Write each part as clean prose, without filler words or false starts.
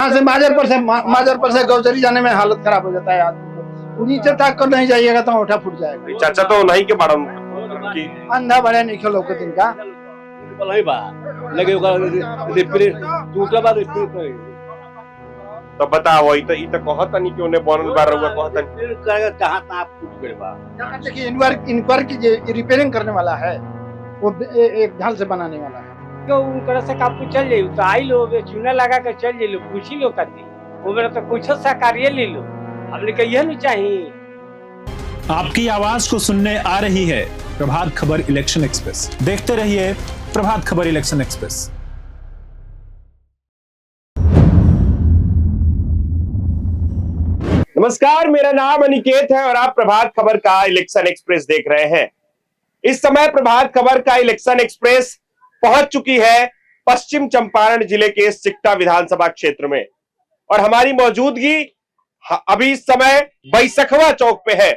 यहाँ से माजर पर से गौचरी जाने में हालत खराब हो जाता है आदमी को। नीचे तक कर नहीं जाइएगा तो ओठा फूट जाएगा। चाचा तो नहीं के बाड़न की अंधा बड़े नहीं खेलो के दिन का लगे तो बताओ ई तो कहत नहीं कि उन्हें बनल बार रहुआ कहत नहीं कहां तहां फूट गइल बा। देखिए इनवर्क की जो रिपेयरिंग करने वाला है वो एक ढाल से बनाने वाला है। क्यों उनकर से काम चल जाई तो आई लो चूना लगा के चल जाई लो पूछी लो कती वो मेरा तो कुछ सा कार्य ले लो हमने कहिए नहीं चाहिए। आपकी आवाज को सुनने आ रही है प्रभात खबर इलेक्शन एक्सप्रेस। देखते रहिए प्रभात खबर इलेक्शन एक्सप्रेस। नमस्कार, मेरा नाम अनिकेत है और आप प्रभात खबर का इलेक्शन एक्सप्रेस देख रहे हैं। इस समय प्रभात खबर का इलेक्शन एक्सप्रेस पहुंच चुकी है पश्चिम चंपारण जिले के सिकटा विधानसभा क्षेत्र में और हमारी मौजूदगी अभी इस समय बैसखवा चौक पे है।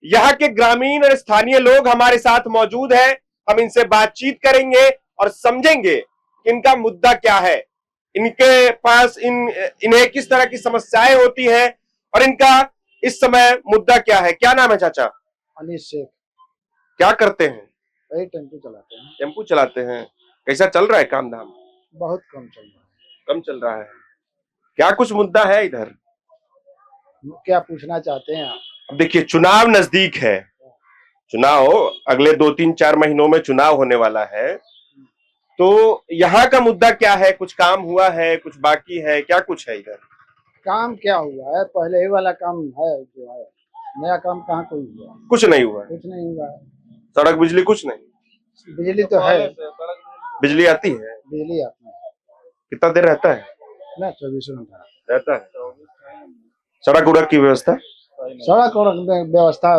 यहाँ के ग्रामीण और स्थानीय लोग हमारे साथ मौजूद हैं। हम इनसे बातचीत करेंगे और समझेंगे कि इनका मुद्दा क्या है, इनके पास इन्हें किस तरह की समस्याएं होती हैं और इनका इस समय मुद्दा क्या है। क्या नाम है चाचा? अनिश शेख। क्या करते हैं? टेम्पू चलाते हैं। टेम्पू चलाते हैं। कैसा चल रहा है काम धाम? बहुत कम चल रहा है। कम चल रहा है। क्या कुछ मुद्दा है इधर? क्या पूछना चाहते हैं आप? अब देखिए, चुनाव नजदीक है। चुनाव अगले 2-3-4 महीनों में चुनाव होने वाला है, तो यहाँ का मुद्दा क्या है? कुछ काम हुआ है, कुछ बाकी है, क्या कुछ है इधर? काम क्या हुआ है? पहले ही वाला काम है जो है, नया काम कहाँ कोई हुआ? कुछ नहीं हुआ है। कुछ नहीं हुआ है। सड़क बिजली कुछ नहीं? बिजली तो है। बिजली आती है? बिजली आती है। कितना देर रहता है? ना 24 घंटा रहता है। सड़क उड़क की व्यवस्था? सड़क और व्यवस्था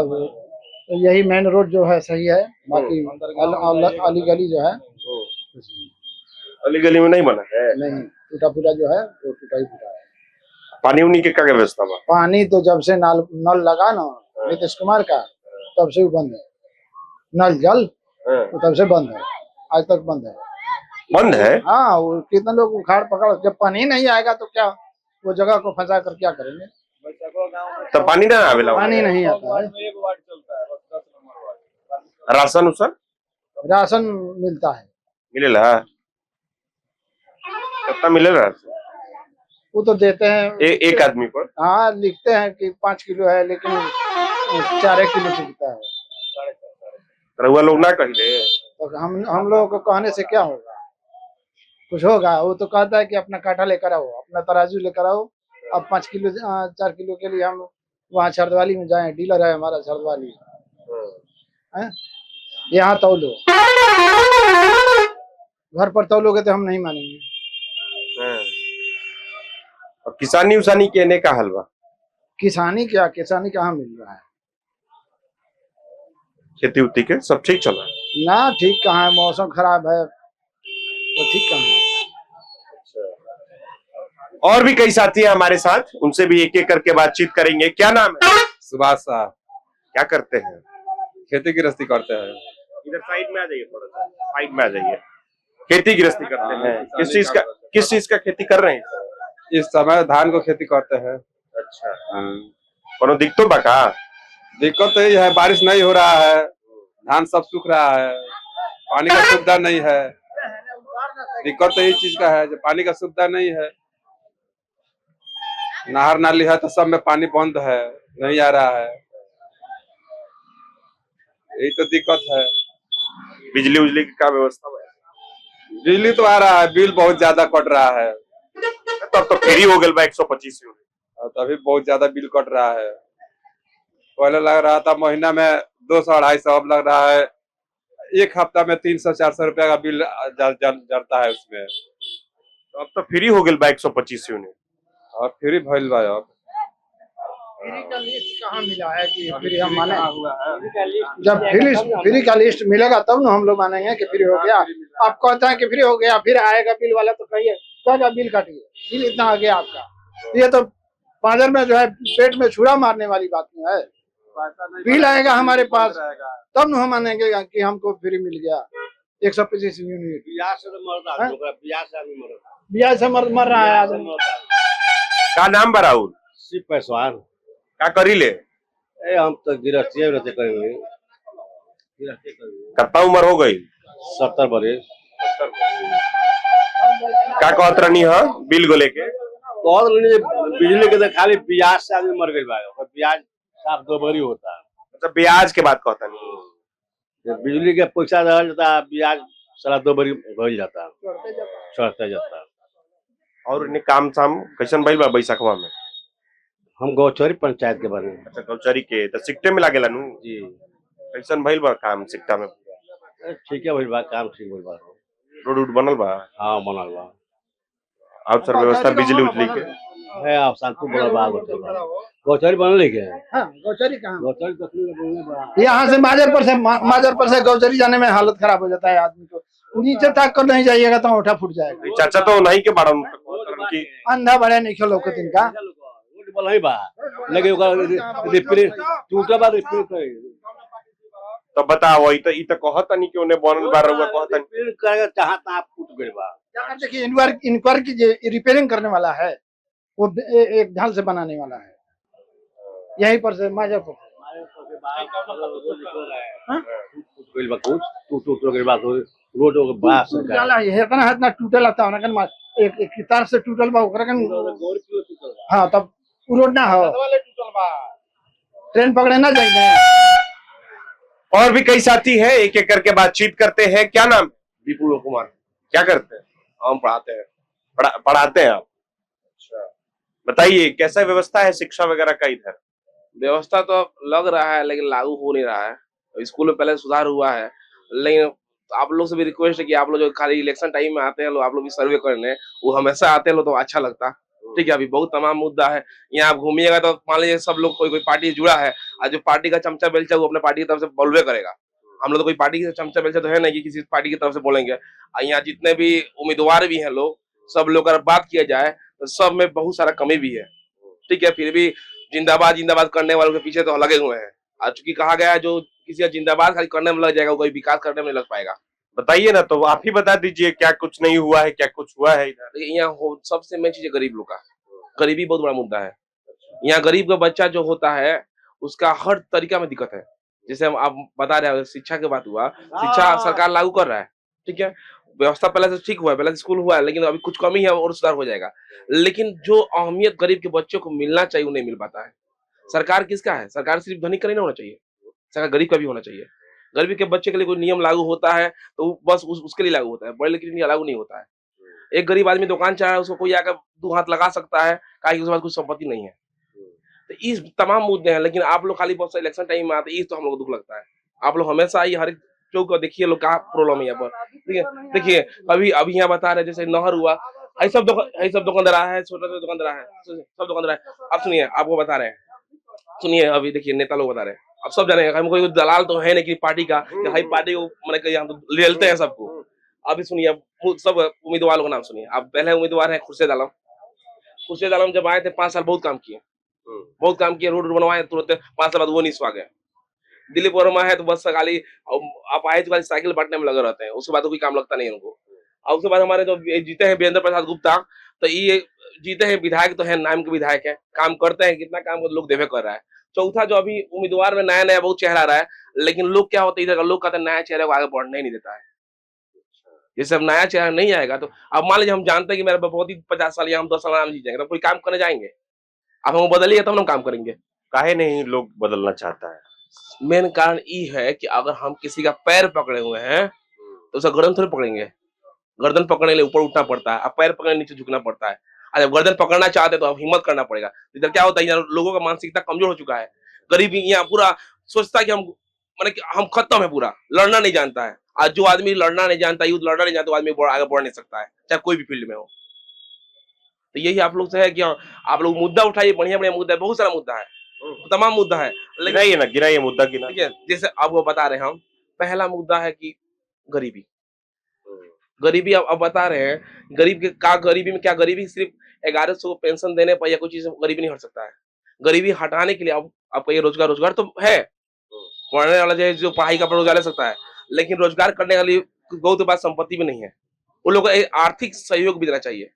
यही मेन रोड जो है सही है, बाकी अली गली जो है अली गली में नहीं बना है। नहीं, टूटा फूटा जो है वो टूटा ही फूटा है। पानी उनी के क्या व्यवस्था बा? पानी तो जब से नल लगा ना नीतीश कुमार का तब से बंद है। नल जल तो तब से बंद है, आज तक बंद है। बंद है? हाँ, वो कितने लोग उखाड़ पकड़, जब पानी नहीं आएगा तो क्या वो जगह को फंसा कर क्या करेंगे? तो पानी ना आवेला? पानी नहीं आता है। राशन उसन? राशन मिलता है। मिलेला? कितना मिलेगा? वो तो देते हैं एक आदमी पर। हाँ, लिखते हैं कि 5 किलो है, लेकिन 4 किलो बिकता है। रउआ लोग ना कहिले तो हम लोगों को कहने से क्या होगा? कुछ होगा? वो तो कहता है कि अपना कांटा लेकर आओ, अपना तराजू लेकर आओ। अब 5 किलो 4 किलो के लिए हम वहाँ छरदवाली में जाए, डीलर है हमारा छरदवाली, यहाँ तौलो, घर पर तौलोगे तो हम नहीं मानेंगे। और किसानी उसानी कहने का हलवा? किसानी क्या, किसानी कहाँ मिल रहा है? खेती उती के सब ठीक चल रहा है ना? ठीक कहाँ है? मौसम खराब है तो ठीक कहाँ है? और भी कई साथी हैं हमारे साथ, उनसे भी एक एक करके बातचीत करेंगे। क्या नाम है? सुभाष साहब। क्या करते हैं? खेती गृहस्थी करते हैं। इधर साइड में आ जाइए, थोड़ा सा साइड में आ जाइए। खेती गृहस्थी करते हैं। किस चीज का खेती कर रहे हैं? इस समय धान को खेती करते हैं। अच्छा। कोनो दिक्कत बा का? दिक्कत तो यही है, बारिश नहीं हो रहा है, धान सब सूख रहा है, पानी का सुविधा नहीं है। दिक्कत तो यही चीज का है, जो पानी का सुविधा नहीं है। नहर नाली है तो सब में पानी बंद है, नहीं आ रहा है। यही तो दिक्कत है। बिजली उजली की क्या व्यवस्था है? बिजली तो आ रहा है, बिल बहुत ज्यादा कट रहा है। तब तो फ्री हो गया 125 यूनिट। तभी बहुत ज्यादा बिल कट रहा है। पहले लग रहा था महीना में 200-250, अब लग रहा है एक हफ्ता में 300-400 रुपया का बिल जलता है उसमें। तो अब तो फ्री हो गया 125 यूनिट। और फ्री भइल बा। अब फ्री का लिस्ट कहाँ मिला है कि फ्री हम माने? जब फ्री का लिस्ट मिलेगा तब ना हम लोग मानेंगे कि फ्री हो गया। आप कहते हैं कि फ्री हो गया, फिर आएगा बिल वाला तो कहिए क्या बिल काटिए, बिल इतना आ गया आपका। ये तो पाजर में जो है पेट में छुरा मारने वाली बात नहीं है। बिल आएगा हमारे पास तब न हम मानेंगे कि हमको फ्री मिल गया 125 यूनिट। ब्याज से मर रहा है आदमी। का नाम बा राहुल? शिव पासवान। का करी ले? हम तो गिरफ्ती रहते करेंगे। कितना उम्र हो गई? 70 बरस। का कहत रहनी है बिल को लेके? बहुत बिजली के तो खाली ब्याज से आदमी मर गई बा। ब्याज साफ 2 बारी होता है। अच्छा, ब्याज के बात कहता नहीं। बिजली के पैसा रहल जाता, ब्याज साला 2 बारी भइल जाता, चढ़ते जाता। और इन्हें काम शाम कैसन भइल बा बैसाखवा में? हम गौचरी पंचायत के बने। अच्छा, कौचरी के तो सिक्टे में लागेला नु जी। कैसन भइल बा काम सिक्टा में? ठीक है भइल बा, काम ठीक भइल बा। रोड उड बनल बा? हाँ बनल बा। और सर व्यवस्था बिजली उजली के है। आप शांति बनल बा। गौचरी बनल है क्या? हाँ, गौचरी कहाँ? गौचरी देखने के बनल बा। यहाँ से माजर पर से गौचरी जाने में हालत खराब हो जाता है आदमी को। नीचे तक कर नहीं जाइएगा तो ओठा फूट जाएगा। चाचा तो नहीं के बाड़न की अंधा बड़े नहीं खेलो को दिन का रोड बनल है बा, लगे ओकर रिपेयर टूटा बा, रिपेयर करे। तो बताओ ई तो कहत नहीं कि ओने बनल बा रहुआ कहत नहीं। रिपेयर करेगा चाहत आप फूट गइल बा। देखिए इनक्वायर की जो रिपेयरिंग करने वाला है वो एक ढाल से बनाने वाला है, यहीं पर से माजर पर। गइल बा कुछ टूट गइल बा, रोड ओके बा सरकार। जाला है इतना टूटल आता है ना, एक तार से टूटल बा ओकरा कन। हाँ, तब रोड ना हो, ट्रेन पकड़े ना जाएंगे। और भी कई साथी हैं, एक एक करके बातचीत करते हैं। क्या नाम? विपुल कुमार। क्या करते हैं? हम पढ़ाते हैं। पढ़ाते हैं आप? अच्छा, बताइए कैसा व्यवस्था है शिक्षा वगैरह का इधर? व्यवस्था तो लग रहा है लेकिन लागू हो नहीं रहा है। स्कूल में पहले सुधार हुआ है, लेकिन आप लोग से भी रिक्वेस्ट है कि आप लोग जो खाली इलेक्शन टाइम में आते हैं, आप लोग भी सर्वे करने, वो हमेशा आते हैं तो अच्छा लगता। ठीक है, अभी बहुत तमाम मुद्दा है। यहाँ आप घूमिएगा तो मान लीजिए सब लोग कोई पार्टी जुड़ा है, और जो पार्टी का चमचा बेलचा वो अपने पार्टी की तरफ से बोलवे करेगा। हम लोग तो कोई पार्टी के चमचा बेलचा तो है नहीं कि किसी पार्टी की तरफ से बोलेंगे। और यहाँ जितने भी उम्मीदवार भी हैं लोग, सब लोग अगर बात किया जाए तो सब में बहुत सारा कमी भी है। ठीक है, फिर भी जिंदाबाद जिंदाबाद करने वालों के पीछे तो लगे हुए हैं। और चूंकि कहा गया है जो किसी का जिंदाबाद खाली करने में लग जाएगा वो कोई विकास करने में नहीं लग पाएगा। बताइए ना, तो आप ही बता दीजिए क्या कुछ नहीं हुआ है, क्या कुछ हुआ है इधर? यहाँ सबसे मेन चीज है गरीब लोग का। गरीबी बहुत बड़ा मुद्दा है। यहाँ गरीब का बच्चा जो होता है उसका हर तरीका में दिक्कत है। जैसे हम आप बता रहे हैं, शिक्षा की बात हुआ, शिक्षा सरकार लागू कर रहा है। ठीक है, व्यवस्था पहले से ठीक हुआ है, पहले से स्कूल हुआ है, लेकिन अभी कुछ कमी है और सुधार हो जाएगा। लेकिन जो अहमियत गरीब के बच्चों को मिलना चाहिए वो नहीं मिल पाता है। सरकार किसका है? सरकार सिर्फ धनी का नहीं होना चाहिए, सरकार गरीब का भी होना चाहिए। गरीब के बच्चे के लिए कोई नियम लागू होता है तो बस उसके लिए लागू होता है, बड़े के लिए लागू नहीं होता है। एक गरीब आदमी दुकान चाहे उसको कोई आकर 2 हाथ लगा सकता है, काहे कि उसके पास कुछ संपत्ति नहीं है। तो इस तमाम मुद्दे हैं, लेकिन आप लोग खाली बस इलेक्शन टाइम में आते हैं, तो हम लोग को दुख लगता है। आप लोग हमेशा ये हर एक चौक को देखिए लोग कहाँ प्रॉब्लम है यहाँ पर। ठीक है, देखिए अभी यहाँ बता रहे जैसे नहर हुआ, सब दुकानदार है, छोटा सा दुकानदार है, सब दुकानदार है। अब सुनिए, आपको बता रहे हैं, सुनिए अभी देखिए नेता लोग बता रहे हैं, अब सब जाने हम कोई दलाल तो है नहीं कि पार्टी का, हाई पार्टी को मैंने हम तो लेते हैं सबको। अभी सुनिए सब उम्मीदवारों का नाम सुनिए। अब पहले उम्मीदवार है खुर्शीद आलम। खुर्शीद आलम जब आए थे 5 साल बहुत काम किए, रोड बनवाए, तुरंत 5 साल बाद वो नहीं आ गए। दिलीप वर्मा है तो बस खाली अपाहिज वाली साइकिल बांटने में लगे रहते हैं, उसके बाद कोई काम लगता नहीं उनको। और उसके बाद हमारे जो जीते हैं वीरेंद्र प्रसाद गुप्ता, तो ये जीते हैं विधायक तो है, नाम के विधायक है, काम करते हैं, कितना काम लोग देवे कर रहा है। चौथा जो अभी उम्मीदवार में नया बहुत चेहरा आ रहा है, लेकिन लोग क्या होता है इधर लोग कहते हैं नया चेहरे को आगे बढ़ने ही नहीं देता है। जैसे अब नया चेहरा नहीं आएगा तो अब मान लीजिए हम जानते हैं कि मेरा बहुत ही 50 साल या हम 10 साल आराम जीत जाएंगे, तो कोई काम करने जाएंगे। अब हम बदलिए तब हम काम करेंगे। काहे नहीं लोग बदलना चाहता है? मेन कारण ये है कि अगर हम किसी का पैर पकड़े हुए हैं तो उसका गर्दन थोड़ी पकड़ेंगे। गर्दन पकड़ने के लिए ऊपर उठना पड़ता है, अब पैर पकड़ने नीचे झुकना पड़ता है। जब गर्दन पकड़ना चाहते तो अब हिम्मत करना पड़ेगा। इधर क्या होता है, लोगों का मानसिकता कमजोर हो चुका है। गरीबी यहाँ पूरा सोचता है कि हम खत्म है, पूरा लड़ना नहीं जानता है। आज जो आदमी लड़ना नहीं जानता, युद्ध लड़ना नहीं जानता, वो आदमी आगे बढ़ नहीं सकता है, चाहे कोई भी फील्ड में हो। तो यही आप लोग से है कि आप लोग मुद्दा उठाइए, बढ़िया बढ़िया मुद्दा है, बहुत सारा मुद्दा है, तमाम मुद्दा है, लेकिन गिराइए मुद्दा की ना। ठीक है, जैसे आपको बता रहे हैं हम, पहला मुद्दा है कि गरीबी। गरीबी अब बता रहे हैं, गरीबी में क्या, गरीबी सिर्फ 1100 पेंशन देने पर या कुछ चीज गरीबी नहीं हट सकता है। गरीबी हटाने के लिए अब कहिए रोजगार तो है, पढ़ने वाला जो पढ़ाई का रोजगार ले सकता है, लेकिन रोजगार करने के लिए बहुत के पास संपत्ति भी नहीं है। उन लोगों को आर्थिक सहयोग भी देना चाहिए।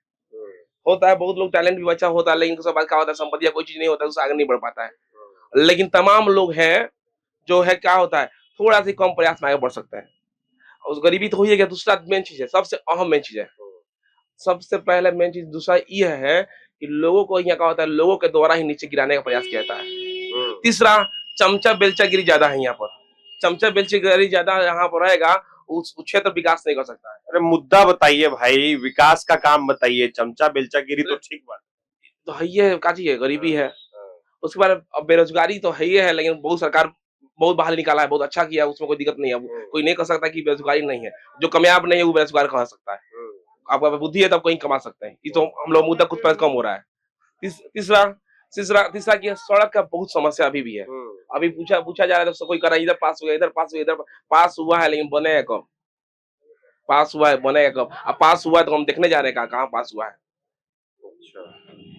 होता है, बहुत लोग टैलेंट भी बच्चा होता है, लेकिन उसके बाद क्या होता है, संपत्ति या कोई चीज नहीं होता है, उससे आगे नहीं बढ़ पाता है। लेकिन तमाम लोग हैं जो है क्या होता है, थोड़ा सा कम प्रयास में आगे बढ़ सकता है। उस गरीबी तो हुई है, दूसरा मेन चीज है, सबसे अहम मेन चीज है, सबसे पहले मेन चीज दूसरा ये है कि लोगों को यहाँ क्या होता है, लोगों के द्वारा ही नीचे गिराने का प्रयास किया जाता है। तीसरा, चमचा बेलचागिरी ज्यादा है यहाँ पर, चमचा बेलचागिरी ज्यादा यहाँ पर रहेगा, उस क्षेत्र विकास नहीं कर सकता है। अरे मुद्दा बताइए भाई, विकास का काम बताइए, चमचा बेलचागिरी तो ठीक बात। तो है ये का चीज है, गरीबी है, उसके बाद अब बेरोजगारी तो है ही है, लेकिन बहुत सरकार बहुत बाहर निकाला है, बहुत अच्छा किया, उसमें कोई दिक्कत नहीं है। कोई नहीं कह सकता कि बेरोजगारी नहीं है, जो कामयाब नहीं है वो बेरोजगार कह सकता है। आपका बुद्धि है तब कहीं कमा सकते हैं, ये तो हम लोग मुद्दा कुछ कम हो रहा है। तीसरा तीसरा तीसरा की सड़क का बहुत समस्या अभी भी है। अभी पूछा जा रहा है तो कोई कर इधर पास हो गया, इधर पास हो गया, इधर पास हुआ है, लेकिन बनेगा कब? पास हुआ है, बनेगा कब? अब पास हुआ है तो हम देखने जा रहे हैं कहाँ पास हुआ है।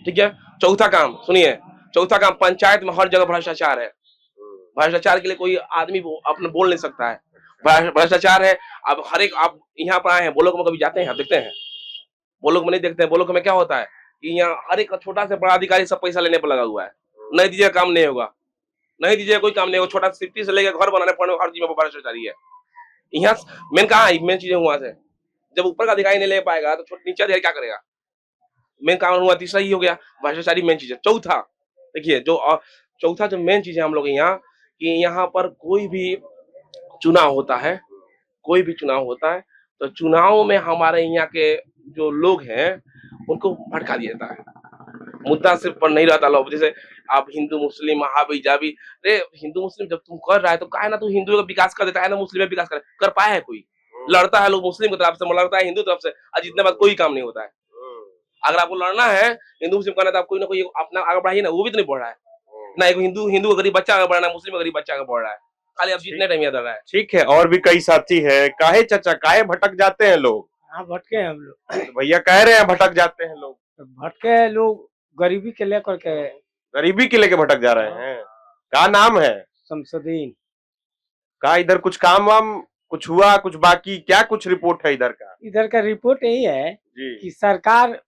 ठीक है, चौथा काम सुनिए, चौथा काम, पंचायत में हर जगह भ्रष्टाचार है। भ्रष्टाचार के लिए कोई आदमी अपने बोल नहीं सकता है, भ्रष्टाचार है। अब हर एक, आप यहाँ पर आए हैं, बोलोग में कभी जाते हैं, देखते हैं? बोलोग में नहीं देखते हैं। बोलोग में क्या होता है कि यहाँ हर एक छोटा से बड़ा अधिकारी सब पैसा लेने पर लगा हुआ है, नहीं दीजिए काम नहीं होगा, नहीं दीजिए कोई काम नहीं होगा। छोटा सिटी से लेकर घर बनाने पड़ने हर चीज में भ्रष्टाचारी है। यहाँ मेन कहाँ है, मेन चीजें हुआ से जब ऊपर का अधिकारी नहीं ले पाएगा तो नीचे अधिकारी क्या करेगा? मेन काम हुआ। तीसरा ही हो गया भ्रष्टाचारी, मेन चीज है। चौथा देखिए, चौथा जो मेन चीज है हम लोग यहाँ, कि यहाँ पर कोई भी चुनाव होता है, कोई भी चुनाव होता है तो चुनाव में हमारे यहाँ के जो लोग हैं उनको भड़का दिया जाता है। मुद्दा सिर्फ पर नहीं रहता लोग, जैसे आप हिंदू मुस्लिम महावी जावी, अरे हिंदू मुस्लिम जब तुम कर रहा है तो काहे ना तू हिंदू का विकास कर देता है ना, मुस्लिम का विकास कर पाया है? कोई लड़ता है, लोग मुस्लिम की तरफ से लड़ता है, हिंदू तरफ से, आज इतने बाद कोई काम नहीं होता है। अगर आपको लड़ना है हिंदू मुस्लिम करना, तो आप कोई ना कोई अपना आगे बढ़ाइए ना, वो भी तो नहीं बढ़ रहा है ना। एक हिंदू का गरीब बच्चा आगे बढ़ रहा है, मुस्लिम का गरीब बच्चा आगे बढ़ रहा है, खाली अब जितने टाइम याद आ रहा है। ठीक है, और भी कई साथी है। काहे चाचा, काहे भटक जाते हैं लोग? हाँ, भटके हैं हम लोग। भैया कह रहे हैं भटक जाते हैं लोग, भटके लोग गरीबी के लेकर के। गरीबी के लेके भटक जा रहे हैं। क्या नाम है? शमसुद्दीन। का इधर कुछ काम वाम कुछ हुआ, कुछ बाकी, क्या कुछ रिपोर्ट है इधर का? इधर का रिपोर्ट यही है जी। कि सरकार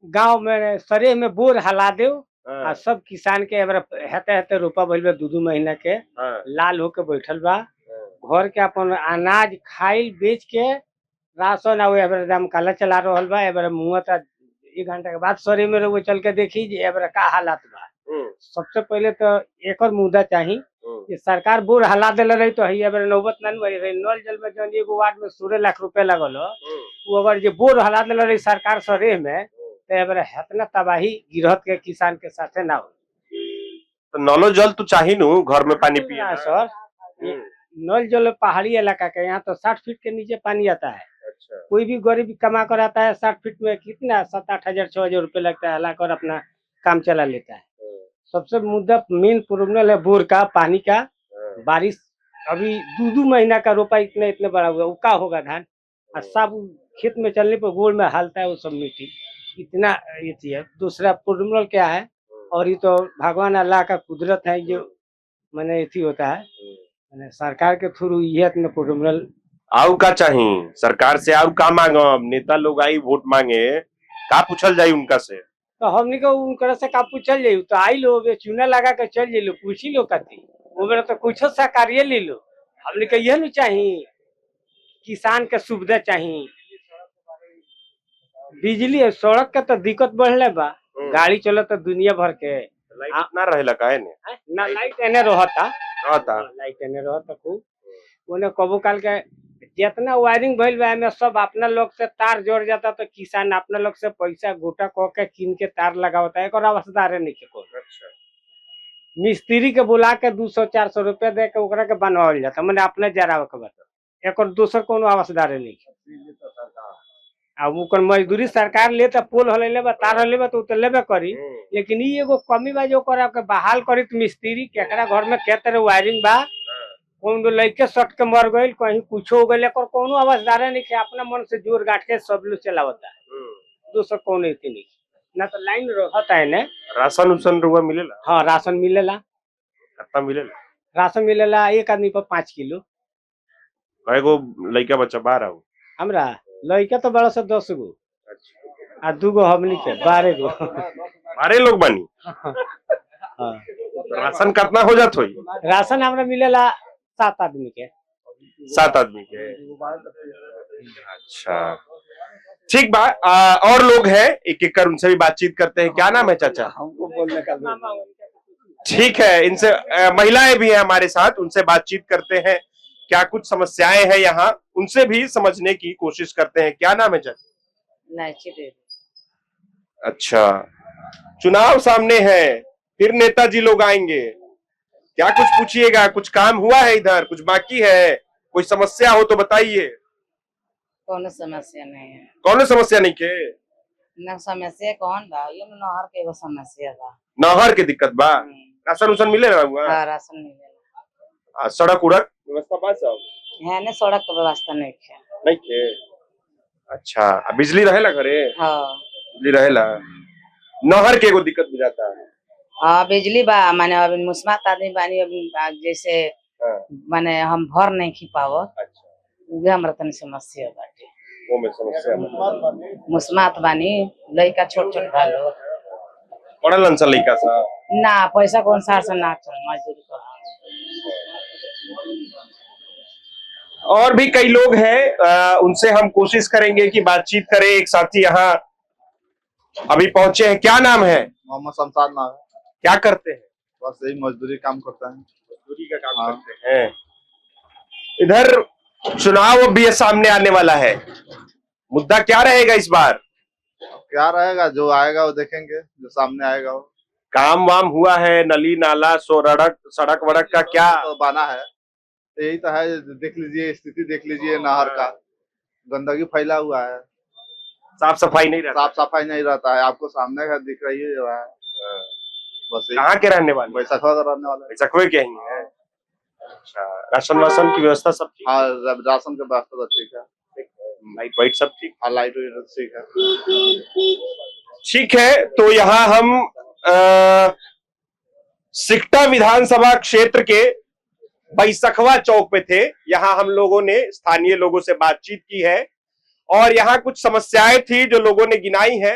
गांव में सरे में बोर हला दे, और सब किसान के हेते हेते रोपा भइल बा, 2-2 महीना के लाल होके बैठल बा। घर के अपन अनाज खाइल बेच के राशन आ दाम काला चला रहल बा। एबार मुँह 1 घंटा के बाद सरे में रहुए चल के देखी जे एबार का हालात बा। सबसे पहले तो एकर मुद्दा चाही कि सरकार बोर हला देले रही तो एबार नौबत ना रही। नल जल में जौन एगो वार्ड में 16 लाख रुपया लगल हो, वो अगर जे बोर हला देले रही सरकार सरे में, तो एबार हेतना तबाही गिरहत के किसान के साथे ना हो। तो नलो जल तो चाहिए नु, घर में पानी पिए सर। नल जल पहाड़ी इलाका के, यहाँ तो 60 फीट के नीचे पानी आता है। अच्छा। कोई भी गरीब कमा कर आता है 60 फीट में कितना 7-8 हजार 6 हजार रुपये लगता है, हलाकर अपना काम चला लेता है। सबसे मुद्दा मेन प्रॉब्लम है बोर का, पानी का। बारिश अभी 2-2 महीना का रोपा इतने बड़ा हुआ, वो का होगा धान? और सब खेत में चलने पर गोल में हालता है वो सब मिट्टी, इतना ये है। दूसरा प्रॉब्लम क्या है, और ये तो भगवान अल्लाह का कुदरत है, जो मैंने ये होता है मैंने सरकार के थ्रू ये प्रॉब्लम। आउ का चाहिए सरकार से? आउ का मांगो? नेता लोग आई वोट मांगे, का पूछल जाये उनका से? तो हमने को उनकर से का पूछल जाये, तो आई लो चूना लगा के चल जाइलो, पूछी लो कती वो मेरा तो कुछ सा कार्य ले लो। हमने कहा यह नहीं चाहिए, किसान के सुविधा चाहिए, बिजली सड़क के तो दिक्कत बढ़ले बा। गाड़ी चलो तो दुनिया भर के लाइट ना रहेला काहे ने? ना लाइट एने रहता लाइट एने रहता खूब। ओने कबो काल के जितना वायरिंग भइल बा में सब अपना लोग से तार जोड़ जाता, तो किसान अपना लोग से पैसा गोटा कह के कीन के तार लगावता है। एक अवसदारे नहीं के कोई। अच्छा। मिस्त्री के बुला के 200-400 रुपया दे के ओकरा के बनवाल जाता, मैंने अपने जराव के बता। एक दूसर कोनो अवसदारे नहीं अब ओकर मजदूरी सरकार ले तो पोल हले बा, तार हले बा, तो लेबे करी। लेकिन ई एगो कमी बा जो ओकरा के बहाल करी तो मिस्त्री केकरा घर में के तरह वायरिंग बा, कौन लड़के सट के मर गई, कहीं कुछ हो गई, कोनो अवसदारे नहीं के अपना मन से जोर गाट के सब लोग चलावता है। दूसरा कौन नहीं ना, तो लाइन रहता है ने। राशन उसन रुआ मिलेला? हाँ, राशन मिलेला। कितना मिलेला? राशन मिलेला एक आदमी पर 5 किलो। कएगो लइका बच्चा बाहर आओ? हमरा लड़का तो बड़ा से 10 गो। अच्छा। आ 2 गो हमनी के 12 गो। 12 लोग बनी। हाँ। राशन कितना हो जात होई? राशन हमरा मिलेला 7 आदमी के। 7 आदमी के। अच्छा ठीक बा। और लोग हैं, एक एक कर उनसे भी बातचीत करते हैं। क्या नाम है चाचा? हमको बोलने का ठीक है, इनसे महिलाएं भी हैं हमारे साथ, उनसे बातचीत करते हैं। क्या कुछ समस्याएं हैं यहाँ, उनसे भी समझने की कोशिश करते हैं। क्या नाम है चाचा? अच्छा, चुनाव सामने है, फिर नेताजी लोग आएंगे, क्या कुछ पूछिएगा? कुछ काम हुआ है इधर, कुछ बाकी है, कोई समस्या हो तो बताइए। कौन समस्या नहीं है? कौन समस्या नहीं के? न समस्या कौन बा? ये नहर के एगो समस्या बा। नहर के दिक्कत बा? राशन उसन मिले ना हुआ? हाँ, राशन मिलेला। सड़क उड़क व्यवस्था बा सब? है ने सड़क के व्यवस्था नहीं है। नहीं के? अच्छा, बिजली रहेला घरे? हाँ। बिजली रहेला। नहर के एगो दिक्कत बुझाता है। हाँ, बिजली बा, माने अभी मुस्मात आदमी बानी, अभी जैसे माने हम भर नहीं खी पावत। अच्छा, उहे हमरा तनी समस्या बाटे। वो में समस्या बा। मुस्मात बानी, लइका छोट छोट बा लोग। पढ़लन सा लइका सा? ना पैसा कौन सा से ना चल मजदूरी कर। और भी कई लोग हैं, उनसे हम कोशिश करेंगे कि बातचीत करें। एक साथी यहाँ अभी पहुंचे हैं। क्या नाम है? मोहम्मद शमशाद नाम है। क्या करते हैं? बस यही मजदूरी काम करता है। मजदूरी का काम करते हैं। इधर चुनाव भी सामने आने वाला है, मुद्दा क्या रहेगा इस बार? क्या रहेगा, जो आएगा वो देखेंगे, जो सामने आएगा वो। काम वाम हुआ है, नली नाला सड़क वड़क का क्या तो बना है, यही तो है। देख लीजिए, स्थिति देख लीजिए, नहर का गंदगी फैला हुआ है, साफ सफाई नहीं रहता? साफ सफाई नहीं रहता है। आपको सामने का दिख रही है। बस कहाँ के रहने वाले? बैसाखा का रहने वाला है। बैसाखवे के ही है। अच्छा, राशन वासन की व्यवस्था सब ठीक? हाँ, राशन का व्यवस्था तो ठीक है। लाइट वाइट सब ठीक? हाँ, लाइट ठीक है। ठीक है, तो यहाँ हम सिकटा विधानसभा क्षेत्र के बैसखवा चौक पे थे। यहाँ हम लोगों ने स्थानीय लोगों से बातचीत की है और यहाँ कुछ समस्याएं थी जो लोगों ने गिनाई है।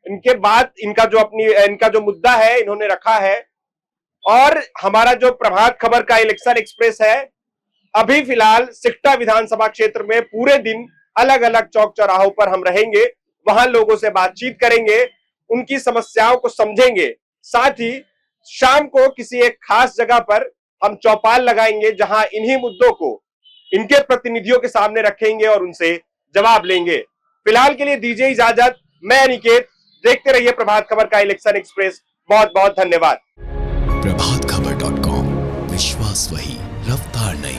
इनके बाद इनका जो मुद्दा है इन्होंने रखा है। और हमारा जो प्रभात खबर का इलेक्शन एक्सप्रेस है, अभी फिलहाल सिकटा विधानसभा क्षेत्र में पूरे दिन अलग अलग चौक चौराहों पर हम रहेंगे, वहां लोगों से बातचीत करेंगे, उनकी समस्याओं को समझेंगे। साथ ही शाम को किसी एक खास जगह पर हम चौपाल लगाएंगे जहां इन्हीं मुद्दों को इनके प्रतिनिधियों के सामने रखेंगे और उनसे जवाब लेंगे। फिलहाल के लिए दीजिए इजाजत, मैं अनिकेत। देखते रहिए प्रभात खबर का इलेक्शन एक्सप्रेस। बहुत बहुत धन्यवाद। प्रभातखबर.com, विश्वास वही, रफ्तार नहीं।